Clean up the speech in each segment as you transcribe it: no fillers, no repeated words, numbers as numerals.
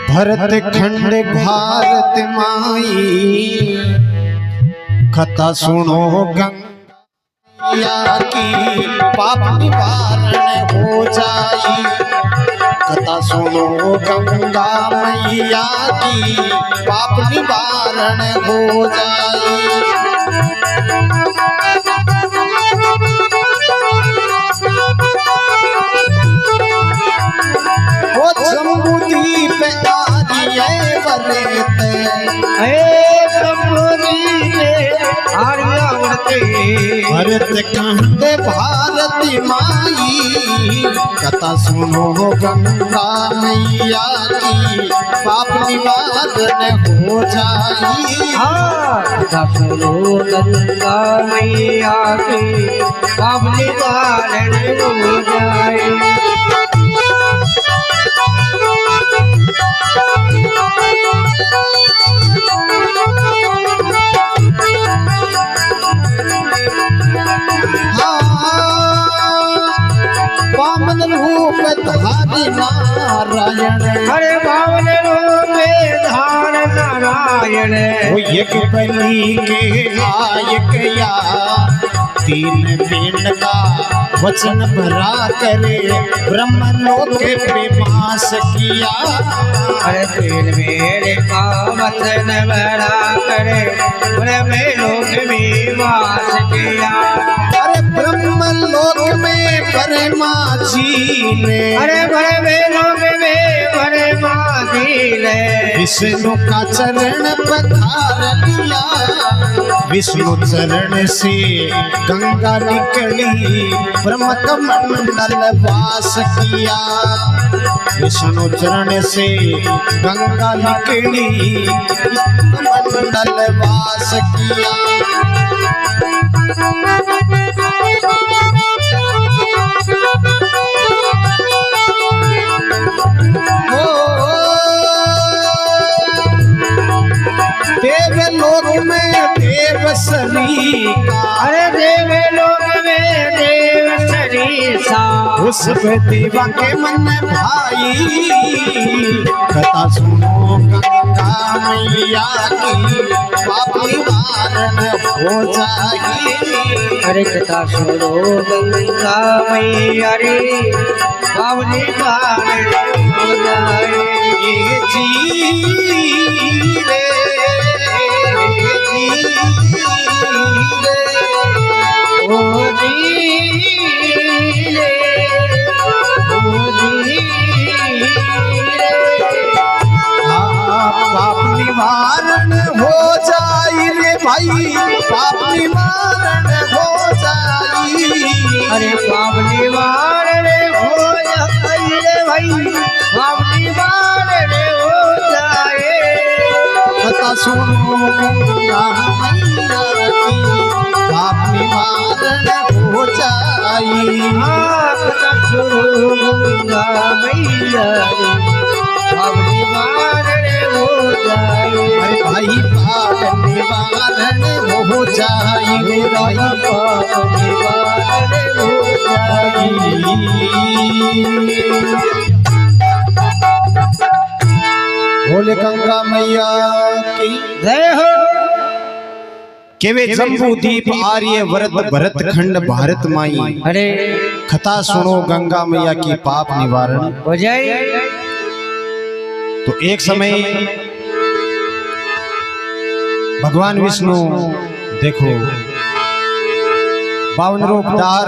भरत खंड भारत माई कथा सुनो गंगा की पाप निवारण हो जाई। कथा सुनो गंगा मैया की पाप निवारण हो जाई। वो जम्बूदीप आर्य वरते भरत खंड भारती माई कथा सुनो गंगा मैया की पाप निवारण हो जाई। कथा सुनो गंगा मैया की पाप निवारण हो जाए। पावन रूप धारी नारायण हरे पावन रूप धार नारायण वो एक बलि के लायक या तीन पिंड का वचन भरा करे ब्रह्मलोक पे वास किया। हरे तीन मेरे का वचन भरा करे ब्रह्मलोक में वास किया। अरे ब्रह्मलोक में परमा जी ने अरे ब्रह्मलोक में परमा जी ने विष्णु का चरण पधार लिया। विष्णु चरण से गंगा निकली ब्रह्म कमंडल वास किया। विष्णु चरण से गंगा निकली कमंडल वास किया। देवलोक में देव सरीसा अरे देवलोक में देव सरीसा उस देवा के मन भाई कथा सुनो गंगा मैया की पाप निवारण हो जाए। अरे कथा सुनो गंगा मैया रे पाप निवारण हो जाए। ये जी रे ओ जी रे पाप निवारण हो जाई रे भाई पाप निवारण हो जाई। अरे पाप निवारण हो जाए रे भाई पाप निवारण हो जाए। कथा सुनो गंगा मैया की पाप निवारण हो जाई। कथा सुनो गंगा मैया पाप निवारण हो जाए। अरे भाई पाप निवारण हो जाई रे भाई पाप निवारण हो जाए। बोले गंगा मैया की जय हो। केवे जम्बूदीप आर्य वरद भरत खंड भारत माई अरे कथा सुनो गंगा मैया की पाप निवारण हो जाए। तो एक समय भगवान विष्णु देखो बावन रूपधार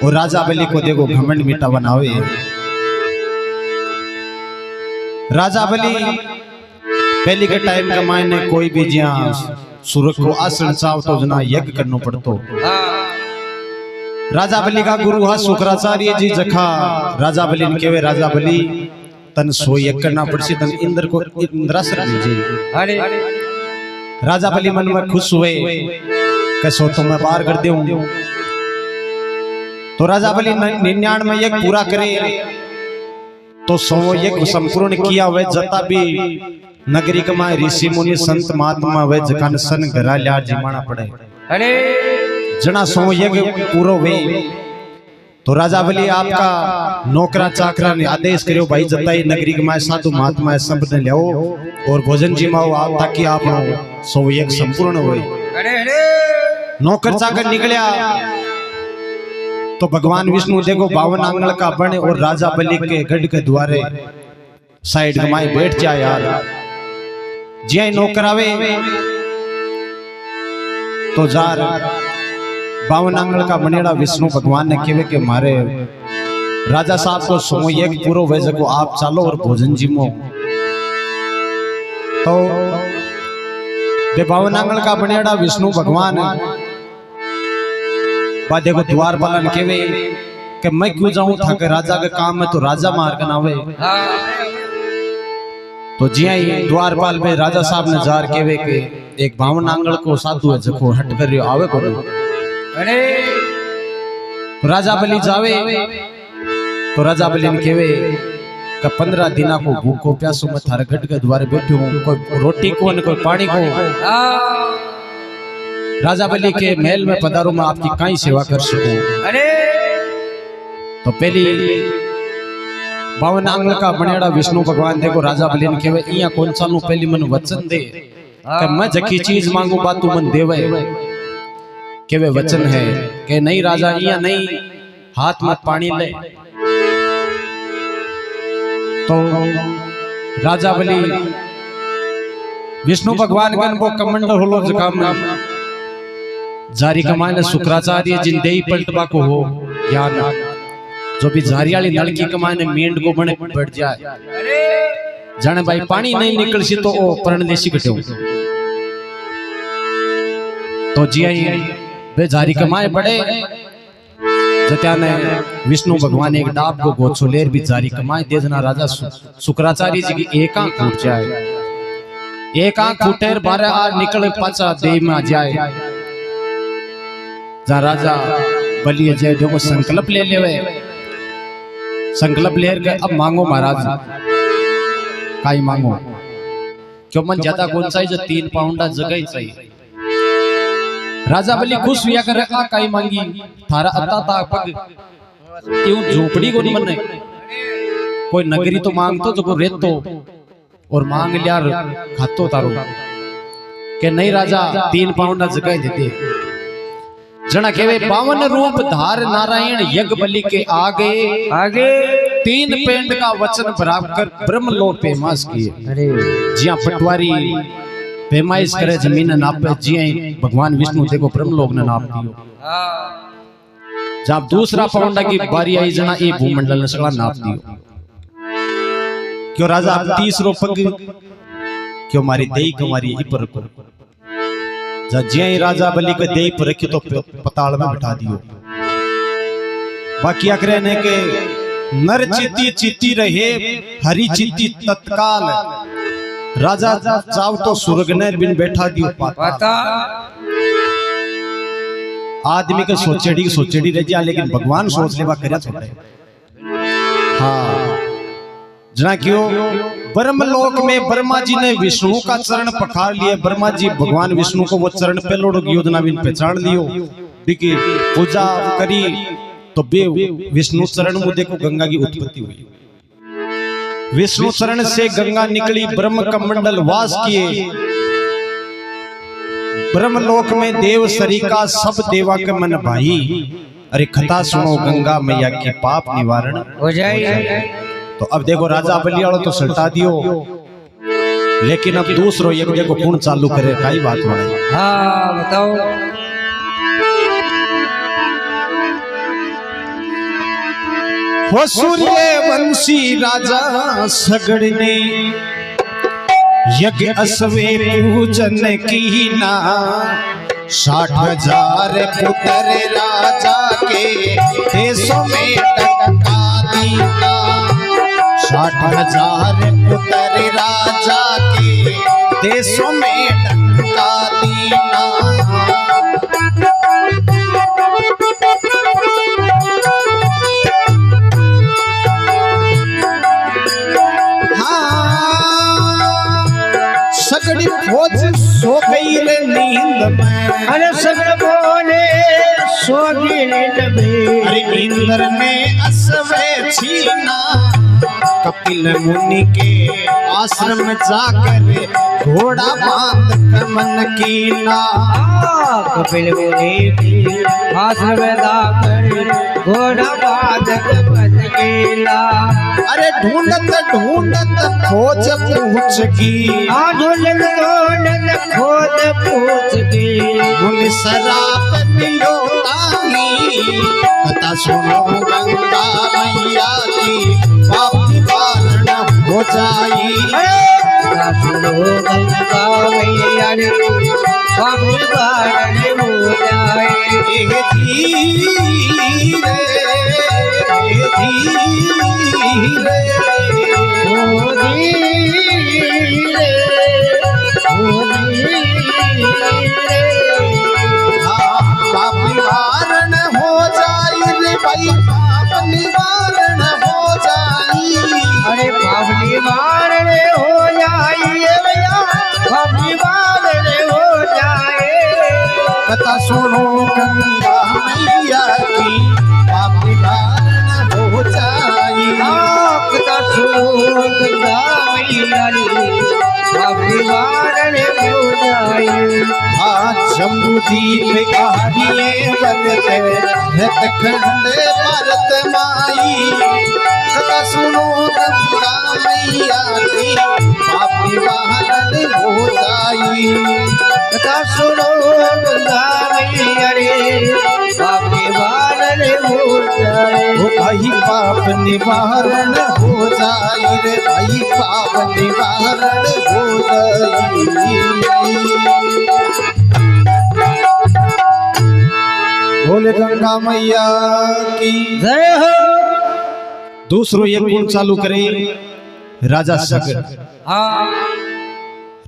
और राजा बलि को देखो घमंड मिटा बनावे। राजा बलि पहले के टाइम का मायने कोई भी ज्यां सूरज को आसन चाव तो जना यज्ञ करना पड़तो। राजा बलि का गुरु हा शुक्राचार्य जी जखा राजा बलि ने केवे राजा बलि तन सो यज्ञ करना पड़सी तन इंद्र को इंद्रासन दीजिए। अरे राजा बलि मन में खुश हुए कैसो तो मैं बाहर कर दूं। तो राजा बलि 99 यज्ञ पूरा करे तो 100 यज्ञ संपूर्ण किया हुए जता भी नगरी कमाए ऋषि मुनि संत महात्मा वे जकान सन घरा लिया जिमाना पड़े। अरे जना 100 यज्ञ पूरो वे तो राजा बलि आपका नौकरा चाकरा ने आदेश करो भाई जताई नगरी के माय साधु महात्मा सब ने ले और भोजन जी माओ आप ताकि आप सो एक संपूर्ण हो। नौकर चाकर निकलिया तो भगवान विष्णु देखो 52 आंगल का बने और राजा बलि के गढ़ के द्वारे साइड में बैठ जाए यार। जिया नौकर आवे तो जार 52 आंगल का बनेड़ा विष्णु भगवान ने कहे कि मारे राजा साहब को सो एक पूरो वैसे को आप चालो और भोजन जिमो। तो 52 आंगल का बनेड़ा विष्णु भगवान बा देखो द्वारपालन केवे कि मैं क्यों जाऊं था कि राजा के काम में तो राजा मार कर आवे। तो जिया ही द्वारपाल में राजा साहब ने जार केवे के एक 52 आंगल को साधु है जको हट कर रियो आवे को। तो राजा बलि जावे तो राजा बलि ने केवे कि 15 दिना को भूखो प्यासो मैं थारे गढ़ के द्वारे बैठो हूं, कोई रोटी को न कोई पानी को। राजा बलि के महल में पधारो मैं आपकी काई सेवा कर सकूं। तो पहली 52 आंगल का बनेड़ा विष्णु भगवान देखो राजा बलि ने कहे इया कौन सालू पहली मन वचन दे कि मैं जकी चीज मांगू बात तू मन देवे। केवे वचन है कि नहीं राजा इया नहीं हाथ मत पानी ले। तो राजा बलि विष्णु भगवान गण वो कमंडल होलो जकाम जारी कमाने शुक्राचार्य जिन देई पलटबा को हो ज्ञान जो भी जारियाली नलकी कमाने मेंढ को बने बढ़ जाए जाने भाई पानी नहीं निकल सी तो ओ परदेशी कटे। तो जिया वे जारी कमाए बड़े जत्याने विष्णु भगवान एक डाब को गोछो लेर भी जारी कमाए दे जना राजा शुक्राचार्य जी की एक आंख फूट जाए। एक आंख फूटे 12 आर निकल पाचा देह में आ जाए। जा राजा बलि जय जो संकल्प ले लेवे संकल्प लेर के अब मांगो महाराज काई मांगो क्यों मन ज्यादा कौन चाहिए जो 3 पाउंडा जगह चाहिए। राजा बलि खुश हुआ करे आ काई मांगी थारा अत्ता ता पग यूं झोपड़ी को नहीं मने कोई नगरी तो मांगतो जो को रेतो और मांग लिया खातो तारो के नहीं राजा 3 पाउंडा जगह देते। जना केवे 52 रूप धार नारायण यज्ञ बलि के आगे 3 पेंड का वचन बराबर ब्रह्मलोक पे मास किए। जिया पटवारी पैमाइश करे जमीन नापे जिया भगवान विष्णु देखो ब्रह्मलोक ने नाप दियो। जब दूसरा पाउंडा की बारी आई जना ये भूमंडल ने सगला नाप दियो। क्यों राजा 30 पग क्यों मारी देई कुमारी इपर को जिया राजा बलि के देह पर रखियो तो पताल में बिठा दियो। बाकी अकरे ने के नर चित्ती चित्ती रहे हरि चित्ती तत्काल राजा चाव तो स्वर्ग ने बिन बैठा दियो पाता। आदमी के सोचेड़ी रह जा लेकिन भगवान सोच लेवा करया छोड़े। हाँ जना क्यों ब्रह्मलोक में ब्रह्मा जी ने विष्णु का चरण पखार लिए। ब्रह्मा जी भगवान विष्णु को वो चरण पे लोड़ योजना बिन पहचान लियो देखिए पूजा करी तो बे विष्णु चरण में देखो गंगा की उत्पत्ति हुई। विष्णु चरण से गंगा निकली ब्रह्म कमंडल वास किए। ब्रह्मलोक में देव सरिका सब देवा के मन भाई अरे कथा सुनो गंगा मैया के पाप निवारण हो जाए। तो अब देखो राजा बलि वालों तो सल्टा दियो लेकिन अब दूसरो एक देखो कौन चालू करे काई बात वाले। हाँ बताओ हो सूर्य वंशी राजा सगड़ ने यज्ञ असवे पूजन की ना 60,000 पुत्र राजा के देशों में टंका दीना। 60,000 पुत्र राजा के देशों में टंका दीना। हाँ सगड़ी फौज सो गई रे नींद नींद में अरे सगड़ बोले सोगी नींद में अरे इंद्र ने असवे छीना कपिल मुनि के आश्रम जाकर घोड़ा बांध कमन कीना कपिल मुनि की आश्रम जाकर घोड़ा बांध कमन कीना अरे ढूंढत ढूंढत खोज पूछ की ढूंढत ढूंढत खोज पूछ की मुनि शराब मिलो तानी कथा सुनो गंगा मैया की पाप निवारण हो जाई सुनो गंगा मैया रे पाप निवारण हो जाए ए धीरे हो धीरे हो धीरे पाप निवारण हो जाई रे भाई पाप निवारण हो जाई अरे पाप निवारण हो जाइए भैया पाप निवारण हो जाए कथा सुनो गंगा मैया की पाप निवारण हो जाई कथा सुनो गंगा मैया रे पाप निवारण हो जाए जम्बूदीप आहिए बरते रतखंड भरत माई कथा सुनो गंगा मैया की पाप निवारण हो जाई कथा सुनो गंगा मैया रे पाप निवारण हो जाए ओ भाई पाप निवारण हो जाई रे भाई पाप निवारण हो जाई बोले गंगा मैया की जय हो दूसरो एक गुण चालू करे राजा सगड़।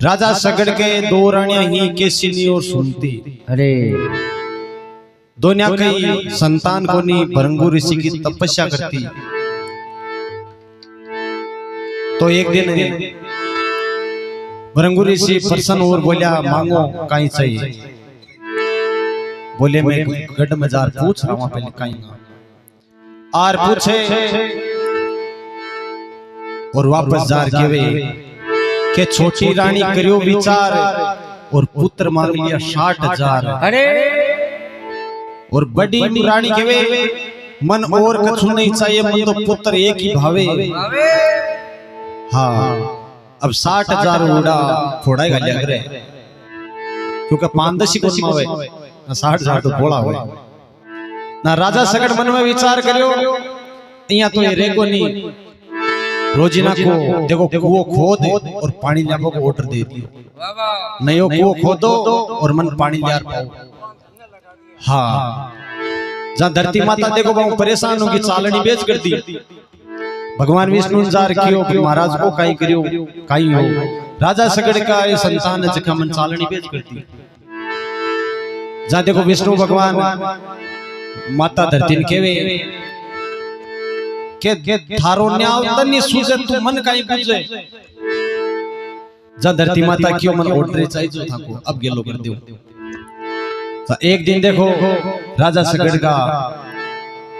राजा सगड़ के दो रानियां ही केसिनी और सुनती अरे दोनों कई संतान को नहीं भृंगु ऋषि की तपस्या करती। तो एक दिन भृंगु ऋषि प्रसन्न और बोलिया मांगो कहीं चाहिए। बोले मैं गढ़ में जार पूछ रहा हूं पहले कहीं आर पूछे और वापस जार केवे के छोटी रानी करियो विचार और पुत्र मांग लिया 60,000। अरे और बड़ी रानी केवे मन और कछु नहीं चाहिए मन तो पुत्र एक ही भावे। हाँ अब 60,000 उड़ा फोड़ाएगा लग रहे क्योंकि 5 को मावे 60,000 तो बोला हुआ ना। राजा सगड़ मन में विचार करियो यहाँ तो ये रेगो नहीं रोजिना को देखो कुओं खोद और पानी लाने को ऑर्डर दे दियो नहीं हो कुओं खोदो और मन पानी जार पाओ। हाँ जहाँ धरती माता देखो बहु परेशान होगी चालनी बेच कर दी। भगवान विष्णु जार कियो कि महाराज को काई करियो काई हो। राजा सगड़ का ये संतान जखा मन चालनी बेच कर दी। जहाँ देखो विष्णु भगवान माता धरती केवे के थारो न्याव तनी सूझे तू मन काई पूछे। जहाँ धरती माता क्यों मन ऑर्डर चाहिए जो था को अब गेलो कर दियो। तो एक दिन देखो राजा सगड़ का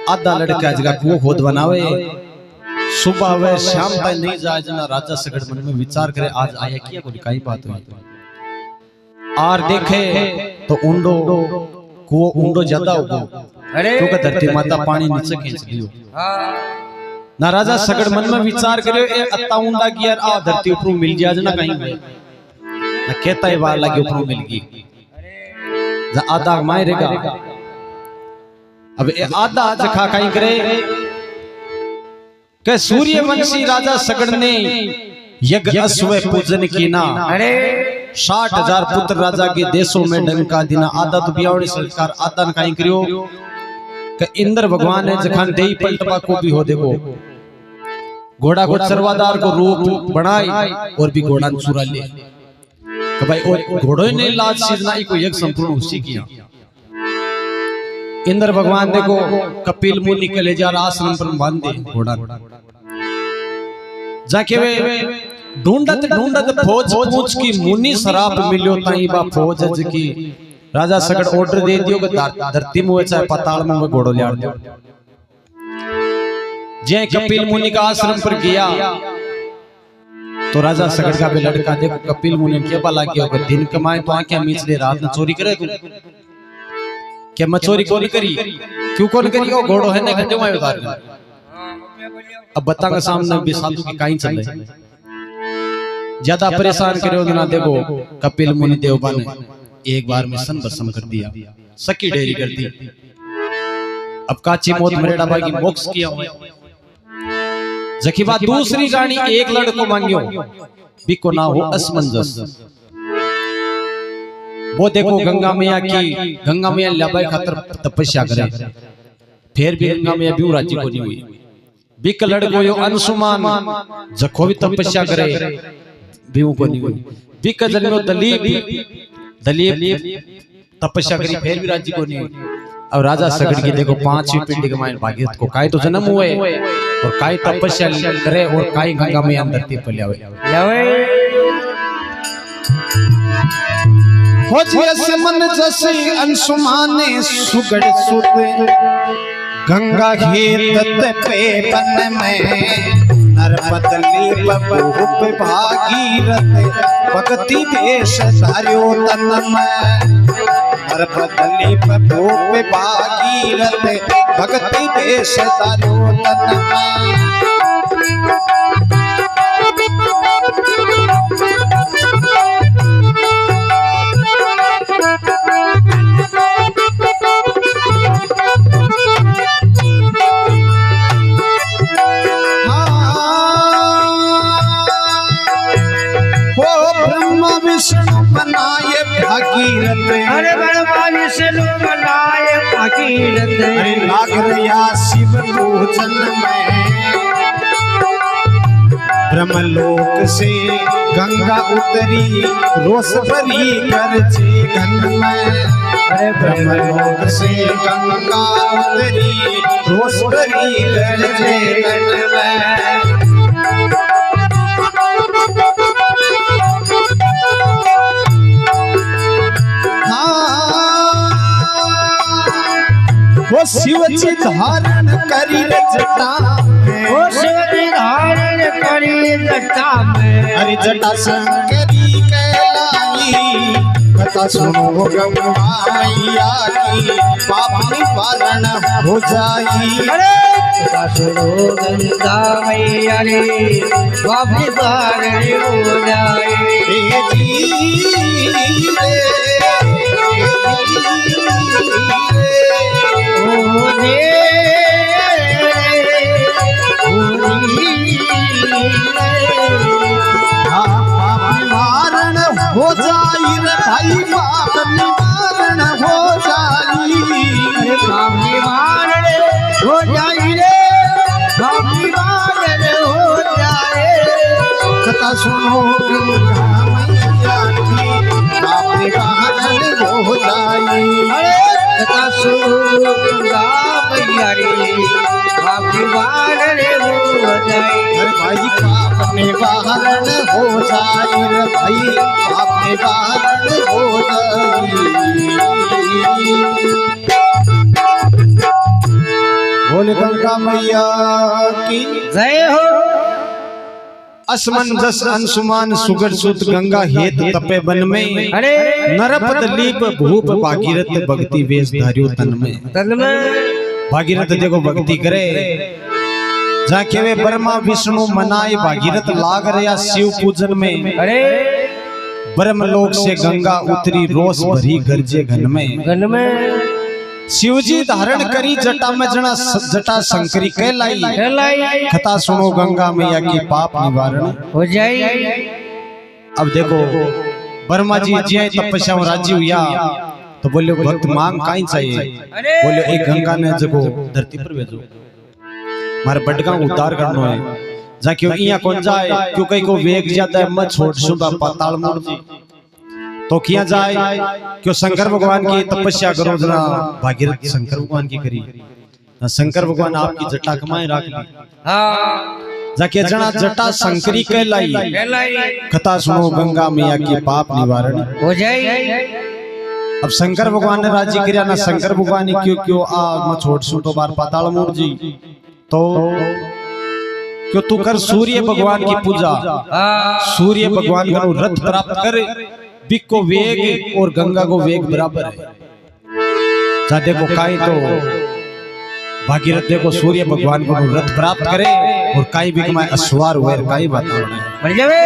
आधा लड़का जगह कुओं खोद बनावे सुबह वे शाम तक नहीं जाए जना। राजा सगड़ मन में विचार करे आज आया किया कोई काई बात हुई आर देखे तो ऊंडो कुओं ऊंडो ज्यादा होगो क्योंकि धरती माता पानी नीचे खींच लियो ना। राजा सगड़ मन में विचार करे ए अत्ता ऊंडा की यार आ धरती ऊपर मिल गया जना कहीं में ना कहता है बार लगे ऊपर मिल गई जा आधा मारेगा। अब ए आधा जखा कहीं करे के सूर्यवंशी राजा सगड़ ने यज्ञ अश्व पूजन की ना। अरे 60,000 पुत्र राजा के देशों में डंका दिना आधा तो बियावड़ी सरकार आधा न कहीं करियो के इंद्र भगवान ने जखान देई पलटवा को भी हो देखो घोड़ा को सरवादार को रूप बनाई और भी घोड़ा चुरा ले कि भाई घोड़ों ने लाज सीधनाई को यज्ञ संपूर्ण उसी किया। इंद्र भगवान देखो कपिल मुनि के ले जा आश्रम पर बांध दे घोड़ा जाके वे ढूंढत ढूंढत फौज पूछ की मुनि शराब मिलियो ताई बा फौज अज की राजा सगड़ ऑर्डर दे दियो कि धरती में चाहे पाताल में घोड़ो लिया दो। जय कपिल मुनि का आश्रम पर गया तो राजा सगड़ का भी लड़का देखो कपिल मुनि ने क्या भला किया होगा, दिन कमाए तो आंखें मीच ले, रात में चोरी करे तू क्या? मैं चोरी कौन करी, क्यों कौन करी? वो घोड़ो है ना घंटे में उतार कर। अब बतांगा सामने भी साधु की काई चल रही, ज्यादा परेशान करो ना। देखो कपिल मुनि देवबा ने एक बार में सन भस्म कर दिया, सकी डेरी कर दी। अब काची मौत मरेड़ा बागी मोक्ष किया हुआ। जकी बात दूसरी रानी एक लड़को मांगियो, बिको ना हो असमंजस। वो देखो गंगा मैया की, गंगा मैया लबाई खातर तपस्या करे, फिर भी गंगा मैया भी राजी को नहीं हुई। बिक लड़को यो अंशुमान जखो भी तपस्या करे बीऊ को नहीं हुई। बिक जन्मो दलीप तपस्या करी फिर भी राज्य को नहीं हुई। अब राजा सगड़ की देखो 5वीं पीढ़ी के मायने भागीरथ को काई तो जन्म हुए और काई तपस्या करे और काई गंगा में अंदर ती पले आवे। हो जस मन जसी अंशुमाने सुगड़ सुत गंगा घेत पे बन में नरपतली बबूप भागीरथ भक्ति देश धार्यो तन में। नरपतली बबूप भागीरथ भक्ति देश धार्यो तन में। बनाए भागीरथ, अरे ब्रह्मा विष्णु बनाए भागीरथ, अरे लाग रया शिव भोजन में। ब्रह्मलोक से गंगा उतरी रोष भरी गरजे घन में। अरे ब्रह्मलोक से गंगा उतरी रोष भरी गरजे घन में। वो शिव जी धारण करी जटा में, वो शिव जी धारण करी जटा में। अरे जटा शंकरी कहलाई, कथा सुनो गंगा मैया की पाप निवारण हो जाई। अरे कथा सुनो गंगा मैया रे पाप निवारण हो जाई। हे जी रे निवारण हो जाई रे भाई, पाप निवारण हो जाई। अरे पाप निवारण हो जाई रे, पाप निवारण हो जाए। कथा सुनो गंगा मैया की पाप निवारण हो जाई। अरे कथा सुनो गंगा मैया रे पाप निवारण हो जाए। अरे भाई पाप निवारण हो जाए रे भाई, पाप निवारण हो जाए। बोले गंगा मैया की जय हो। असमंजस अंशुमान सुगर सुत गंगा हेत तपे वन में। अरे नरपतलीप भूप भागीरथ भक्ति वेश धार्यो तन में। तन में भागीरथ देखो भक्ति करे, जाके वे ब्रह्मा विष्णु मनाए भागीरथ लाग रहा शिव पूजन में। अरे ब्रह्मलोक से गंगा उतरी रोष भरी गरजे घन में। घन में शिवजी धारण करी जटा में जना जटा शंकरी कहलाई। कथा सुनो गंगा मैया की पाप निवारण हो जाए। अब देखो ब्रह्मा जी जिया तपस्या में राजी हुआ तो बोले भक्त मांग काई चाहिए। बोले एक गंगा ने जगो धरती पर भेजो, मारे बटका उद्धार करनो है। जाके इया कौन जाए, क्यों कहीं को वेग जाता है मत छोड़ सुबह पाताल मूर्ति तो किया जाए। क्यों शंकर भगवान की तपस्या करो जना, भागीरथ शंकर भगवान की करी। शंकर भगवान आपकी जटा कमाए राख ली। हाँ जाके जना जटा शंकरी कहलाई। कथा सुनो गंगा मैया की पाप निवारण हो जाए। अब शंकर भगवान ने राजी किया ना, शंकर भगवान ने क्यों क्यों आग में छोड़ सू तो बार पाताल मूर्त जी तो क्यों तू कर सूर्य भगवान की पूजा, सूर्य भगवान का रथ प्राप्त कर, बिक को वेग और गंगा को वेग बराबर है। जा देखो काई तो भागीरथ देखो सूर्य भगवान को रथ प्राप्त करे और काई बिक में अश्वार हुए काई बात बढ़ जावे।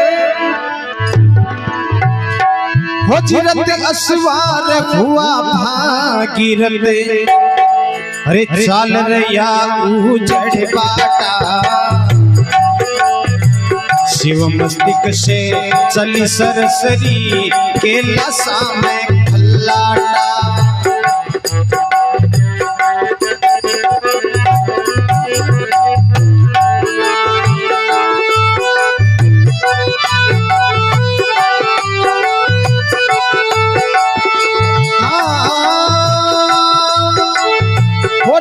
हो जिरत अश्वार हुआ भागीरथ, अरे चाल रया उजड़ बाटा, शिव मस्तिष्क से चली सरसरी के लसा में खल्लाटा।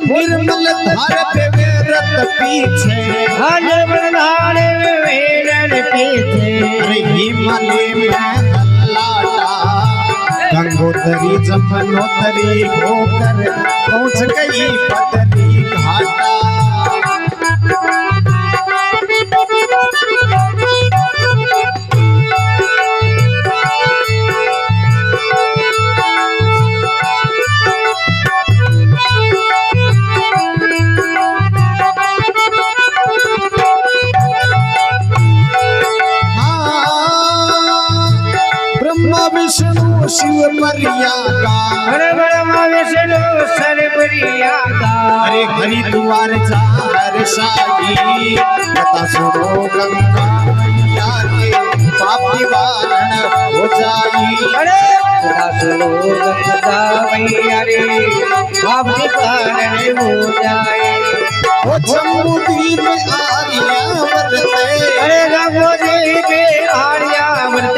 निर्मल धार पे वेरत पीछे, निर्मल धार पे वेरत पीछे, हिमालय में हल्लाटा, गंगोत्री जमुनोत्री होकर पहुंच गई बदरी घाटा। विष्णु शिव मर्यादा, अरे ब्रह्मा विष्णु सर मर्यादा, अरे हरिद्वार जा हर्षाई, कथा सुनो गंगा मैया के पाप निवारण हो जाई। अरे कथा सुनो गंगा मैया रे पाप निवारण हो जाए। वो जम्मू द्वीप आर्यावर्त, अरे जम्मू द्वीप आर्यावर्त,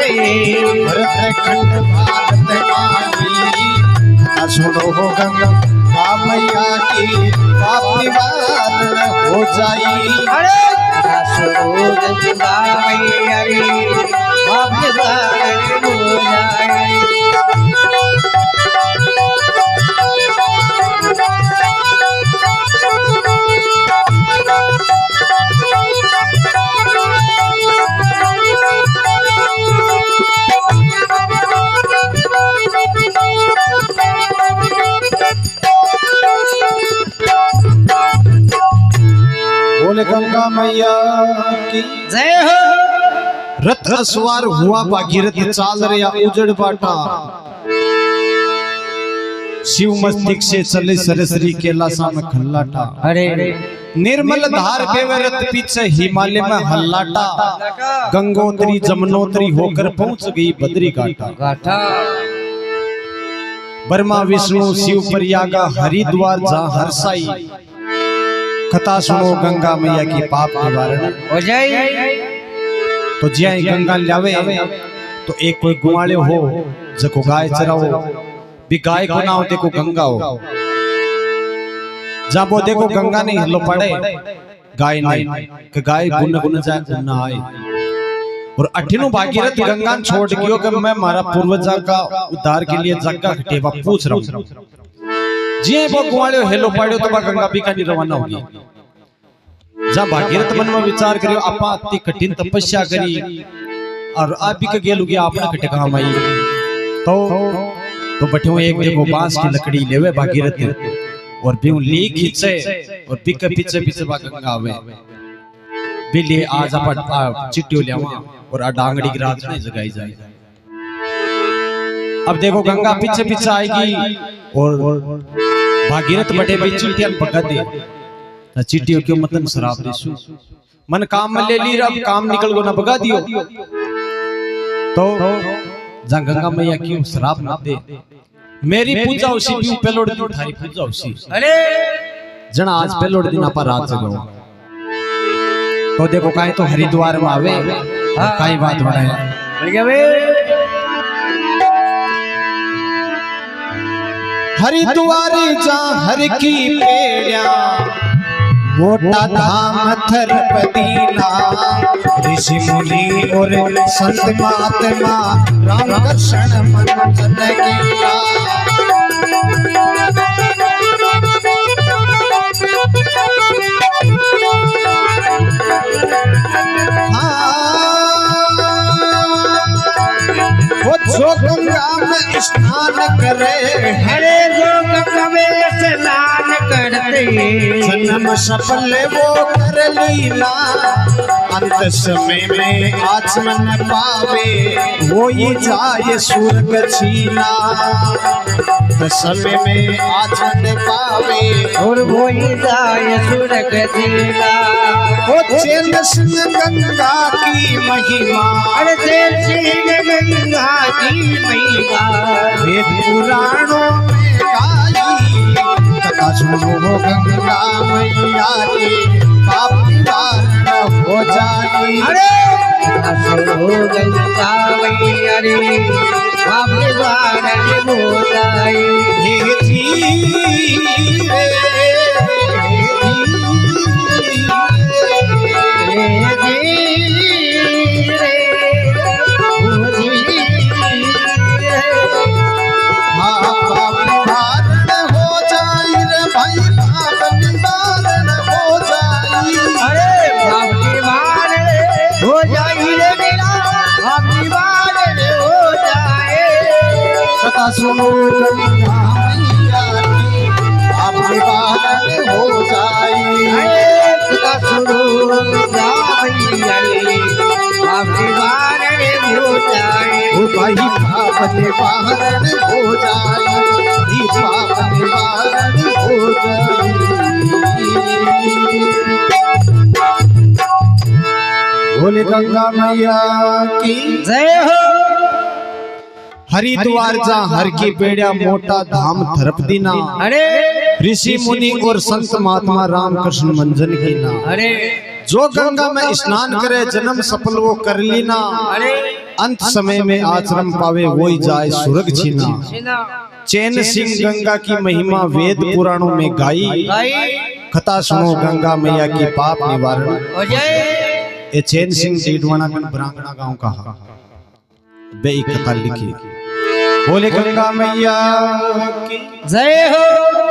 भरत खंड भारत माई, कथा सुनो गंगा मैया की पाप निवारण हो जाई। अरे कथा सुनो गंगा मैया रे पाप निवारण हो जाए। बोले गंगा मैया की जय हो। रथ अश्वार हुआ भागीरथ चाल रया उजड़ बाटा, शिव मस्तिष्क से चले सरसरी के लासा में खल्लाटा। अरे निर्मल धार पे रथ पीछे हिमालय में हल्लाटा, गंगोत्री जमुनोत्री होकर पहुंच गई बद्री घाटा। ब्रह्मा विष्णु शिव प्रयागा हरिद्वार जा हर्षाई, कथा सुनो गंगा मैया की पाप निवारण हो जाए। तो जिया गंगा लावे तो एक कोई गुआले हो जको गाय चराओ, भी गाय को ना हो देखो गंगा हो, जब वो देखो गंगा नहीं हल्लो पड़े गाय नहीं कि गाय गुन गुन जाए गुन्ना आए। और अठिनो भागीरथ गंगा छोड़ गयो कि मैं मारा पूर्वजा का उद्धार के लिए जगह हटेवा पूछ रहा हूं। जिए वो गुआले हेलो पड़े तो गंगा भी कहीं रवाना होगी। जब भागीरथ मन में विचार करियो आपा अति कठिन तपस्या करी और आप भी गेलु गया आपने कटे काम आई तो बैठे एक देखो बांस की लकड़ी लेवे भागीरथ और बिउ ली खींचे और पीछे पीछे पीछे गंगा आवे बिल्ली आज आप चिट्टियो लेवा और आ डांगड़ी की रात नहीं जगाई जाए। अब देखो गंगा पीछे पीछे आएगी और भागीरथ बटे भी चिट्टियां पका दे। चिट्टियों क्यों मतन शराब देसु मन काम में ले ली, अब काम निकल गो ना भगा दियो तो जा गंगा मैया क्यों शराब ना दे, मेरी पूजा उसी भी पेलोड दिन थारी पूजा उसी। अरे जना आज पेलोड दिन आपा रात जगो तो देखो काई तो हरिद्वार में आवे काई बात बनाए। हरिद्वार जा हर की पेड़िया मोटा धाम थरपदीना ऋषि मुनि और संत महात्मा राम कृष्ण मंजन कीना वो जो गंगा में स्नान करे हरे जो गंगा में स्नान करते जन्म सफल वो कर लीला अंत समय में आचमन पावे वो ही जाए स्वर्ग छीना अंत समय में आचमन पावे और वो ही जाए स्वर्ग छीना वो चैन सिंह गंगा की महिमा अरे चैन सिंह गंगा की महिमा वेद पुराणों में गाई कथा सुनो गंगा मैया की पाप निवारण हो जाए अरे सुनो गंगा मैया रे पाप निवारण हो जाए हे जी रे सुनो गंगा मैया की पाप निवारण हो जाए सुनो गंगा मैया रे पाप निवारण हो जाए ओ भाई पाप निवारण हो जाए ही पाप निवारण हो जाए बोले गंगा मैया की जय हो हरिद्वार जा हर की बेड़ा मोटा धाम थरपदीना अरे ऋषि मुनि और संत महात्मा राम कृष्ण मंजन की ना अरे जो गंगा में स्नान करे जन्म सफल वो कर लीना अरे अंत समय में आश्रम पावे वो ही जाए स्वर्ग छीना चैन सिंह गंगा की महिमा वेद पुराणों में गाई कथा सुनो गंगा मैया की पाप निवारण हो जाए ये चैन सिंह डीडवाना गण ब्राह्मणा गांव का बे कथा लिखी बोले गंगा मैया की जय हो